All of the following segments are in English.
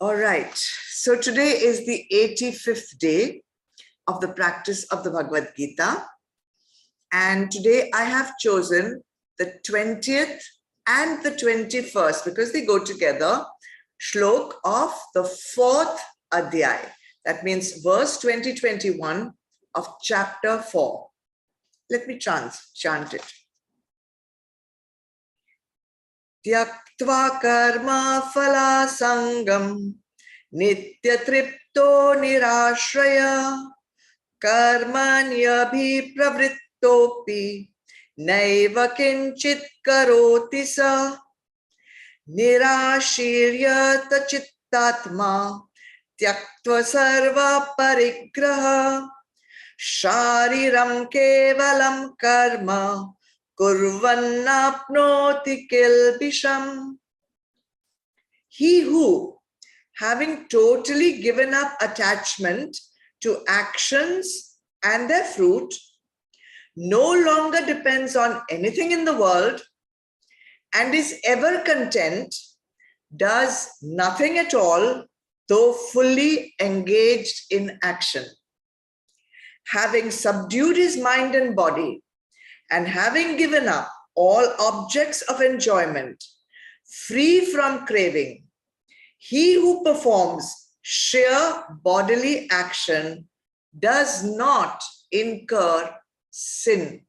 All right, so today is the 85th day of the practice of the Bhagavad Gita. And today I have chosen the 20th and the 21st, because they go together, shlok of the 4th adhyay. That means verse 2021 of chapter 4. Let me chant it. Tyaktva karma phala sangam nitya tripto nirashraya karmanyabhi pravrittopi naiva kinchit karoti sa nirashiryata chittatma tyaktva sarva parigraha shariram kevalam karma kurvannapnoti kilbisham. He who, having totally given up attachment to actions and their fruit, no longer depends on anything in the world and is ever content, does nothing at all, though fully engaged in action. Having subdued his mind and body, and having given up all objects of enjoyment, free from craving, he who performs sheer bodily action does not incur sin.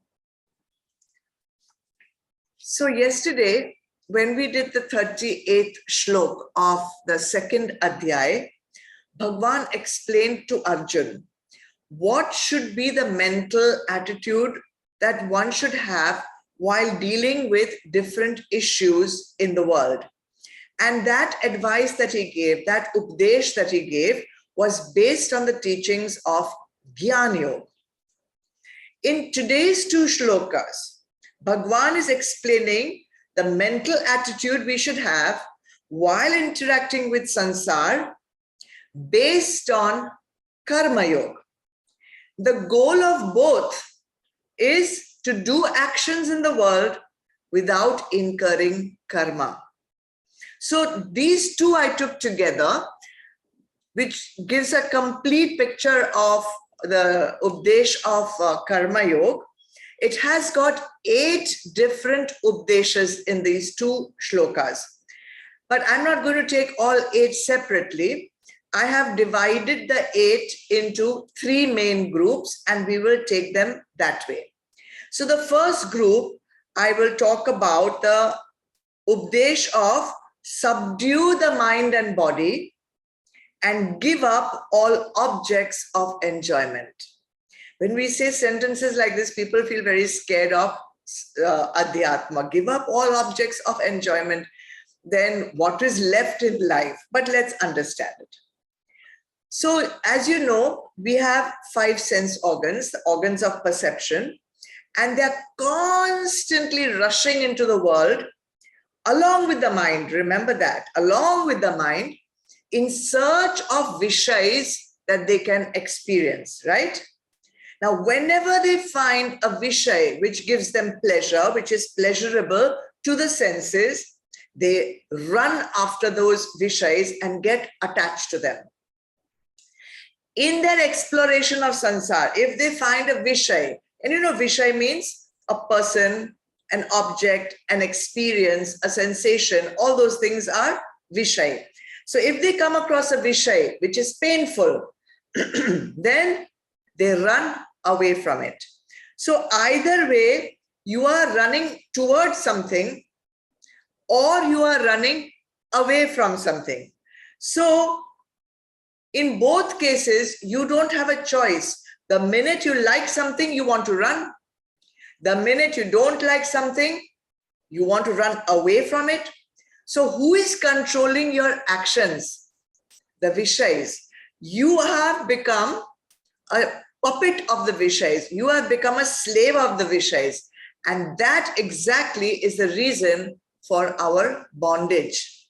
So yesterday, when we did the 38th shlok of the second adhyay, Bhagwan explained to Arjun what should be the mental attitude that one should have while dealing with different issues in the world. And that advice that he gave, that updesh that he gave, was based on the teachings of Jnana Yoga. In today's two shlokas, Bhagwan is explaining the mental attitude we should have while interacting with sansar based on karma yoga. The goal of both is to do actions in the world without incurring karma. So these two I took together, which gives a complete picture of the updesh of karma yoga. It has got 8 different updeshas in these two shlokas. But I'm not going to take all 8 separately. I have divided the 8 into 3 main groups, and we will take them that way. So the first group, I will talk about the updesh of subdue the mind and body and give up all objects of enjoyment. When we say sentences like this, people feel very scared of adhyatma. Give up all objects of enjoyment, then what is left in life? But let's understand it. So as you know, we have 5 sense organs, the organs of perception, and they're constantly rushing into the world along with the mind. Remember that, along with the mind, in search of vishayas that they can experience, right? Now, whenever they find a vishay which gives them pleasure, which is pleasurable to the senses, they run after those vishayas and get attached to them. In their exploration of sansar, if they find a vishay, and you know, vishay means a person, an object, an experience, a sensation, all those things are vishay. So if they come across a vishay which is painful, then they run away from it. So either way, you are running towards something or you are running away from something. So in both cases, you don't have a choice. The minute you like something, you want to run. The minute you don't like something, you want to run away from it. So who is controlling your actions? The vishayas. You have become a puppet of the vishayas. You have become a slave of the vishayas. And that exactly is the reason for our bondage.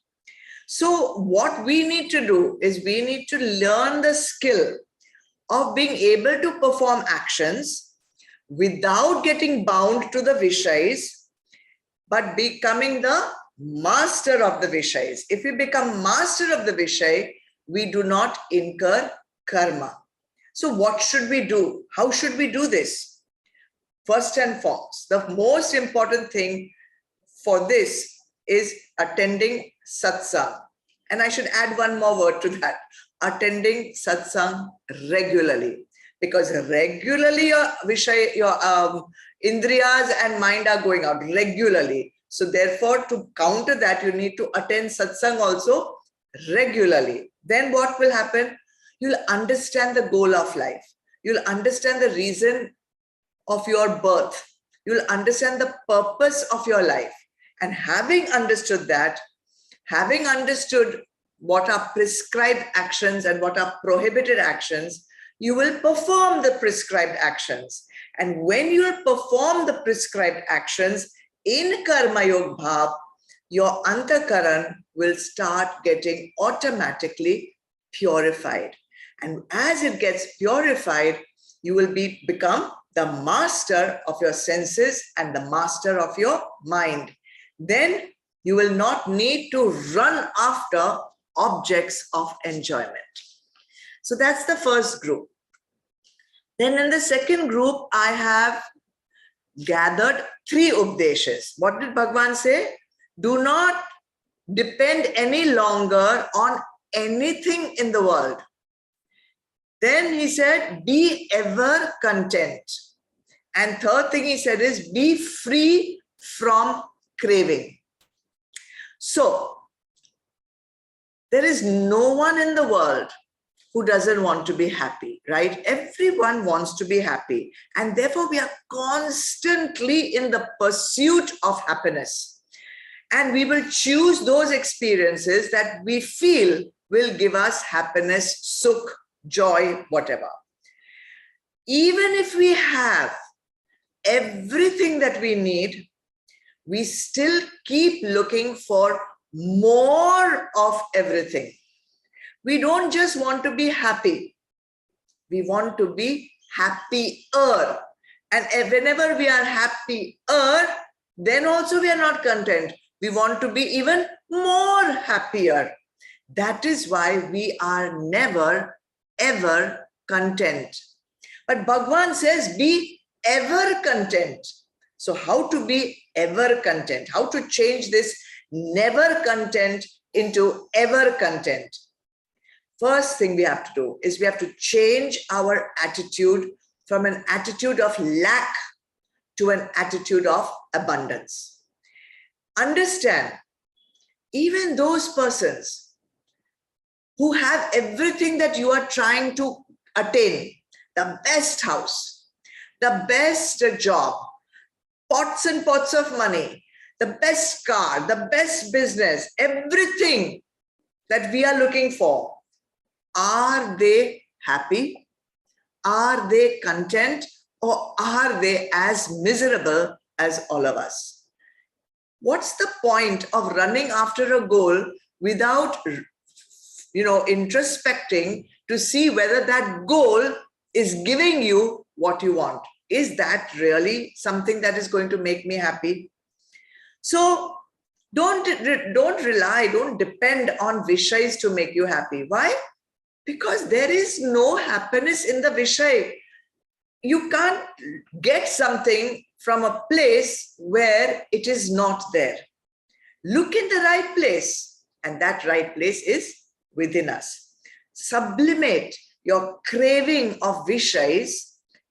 So what we need to do is we need to learn the skill of being able to perform actions without getting bound to the vishayas, but becoming the master of the Vishayas. If we become master of the Vishay, we do not incur karma. So what should we do? How should we do this? First and foremost, the most important thing for this is attending satsang. And I should add one more word to that, attending satsang regularly. Because regularly your indriyas and mind are going out regularly. So therefore, to counter that, you need to attend satsang also regularly. Then what will happen? You'll understand the goal of life. You'll understand the reason of your birth. You'll understand the purpose of your life. And having understood that, having understood what are prescribed actions and what are prohibited actions, you will perform the prescribed actions. And when you perform the prescribed actions in Karma Yog Bhav, your Antakaran will start getting automatically purified. And as it gets purified, you will become the master of your senses and the master of your mind. Then you will not need to run after objects of enjoyment. So that's the first group. Then in the second group, I have gathered 3 Updeshas. What did Bhagavan say? Do not depend any longer on anything in the world. Then he said, be ever content. And third thing he said is, be free from craving. So, there is no one in the world who doesn't want to be happy, right? Everyone wants to be happy. And therefore, we are constantly in the pursuit of happiness. And we will choose those experiences that we feel will give us happiness, sukh, joy, whatever. Even if we have everything that we need, we still keep looking for more of everything. We don't just want to be happy. We want to be happier. And whenever we are happier, then also we are not content. We want to be even more happier. That is why we are never, ever content. But Bhagavan says, be ever content. So how to be ever content? How to change this never content into ever content? First thing we have to do is we have to change our attitude from an attitude of lack to an attitude of abundance. Understand, even those persons who have everything that you are trying to attain, the best house, the best job, pots and pots of money, the best car, the best business, everything that we are looking for, are they happy? Are they content? Or are they as miserable as all of us? What's the point of running after a goal without, introspecting to see whether that goal is giving you what you want? Is that really something that is going to make me happy? So don't depend on Vishais to make you happy. Why? Because there is no happiness in the Vishay. You can't get something from a place where it is not there. Look in the right place, and that right place is within us. Sublimate your craving of Vishais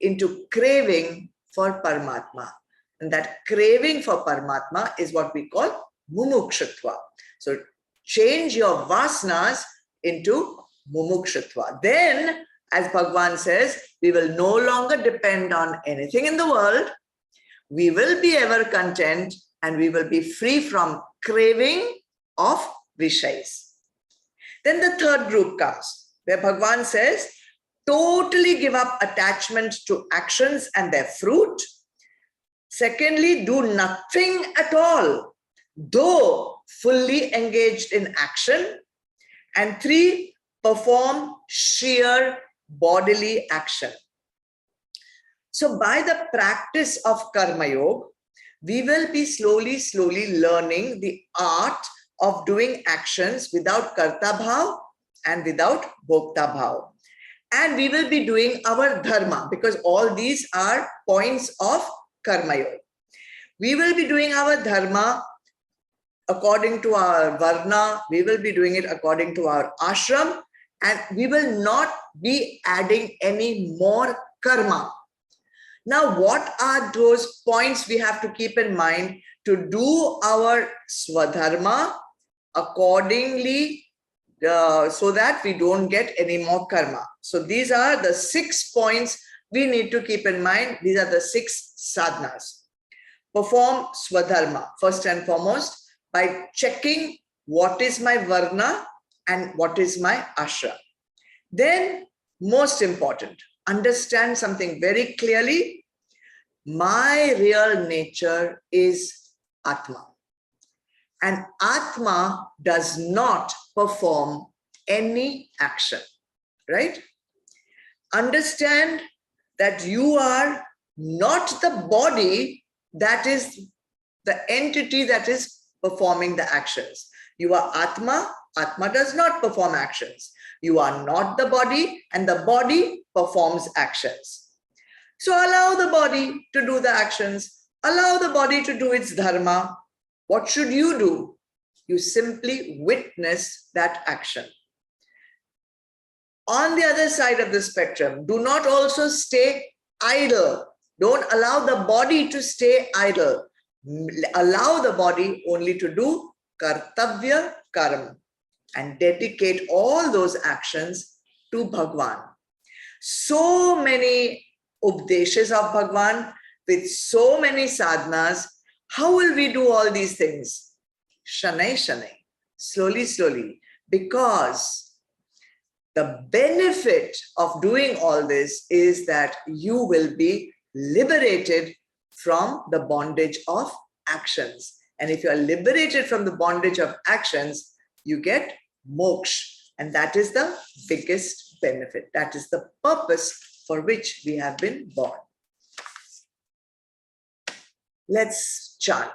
into craving for Paramatma. And that craving for Paramatma is what we call mumukshutva. So change your vasanas into mumukshutva. Then, as Bhagavan says, we will no longer depend on anything in the world. We will be ever content and we will be free from craving of Vishais. Then the third group comes, where Bhagavan says, totally give up attachment to actions and their fruit. Secondly, do nothing at all, though fully engaged in action. And 3, perform sheer bodily action. So by the practice of Karma Yoga, we will be slowly learning the art of doing actions without karta bhav and without bhokta bhav. And we will be doing our dharma, because all these are points of karma yoga. We will be doing our dharma according to our varna, we will be doing it according to our ashram, and we will not be adding any more karma. Now, what are those points we have to keep in mind to do our swadharma accordingly, so that we don't get any more karma? So these are the 6 points we need to keep in mind. These are the 6 sadhanas. Perform swadharma first and foremost by checking what is my varna and what is my ashram. Then, most important, understand something very clearly. My real nature is Atma. And Atma does not perform any action, right? Understand that you are not the body that is the entity that is performing the actions. You are Atma. Atma does not perform actions. You are not the body, and the body performs actions. So allow the body to do the actions. Allow the body to do its dharma. What should you do? You simply witness that action. On the other side of the spectrum, do not also stay idle. Don't allow the body to stay idle. Allow the body only to do kartavya karma and dedicate all those actions to Bhagwan. So many updeshas of Bhagwan with so many sadhanas. How will we do all these things? Shanai, shanai, slowly, because the benefit of doing all this is that you will be liberated from the bondage of actions. And if you are liberated from the bondage of actions, you get moksha. And that is the biggest benefit. That is the purpose for which we have been born. Let's chant.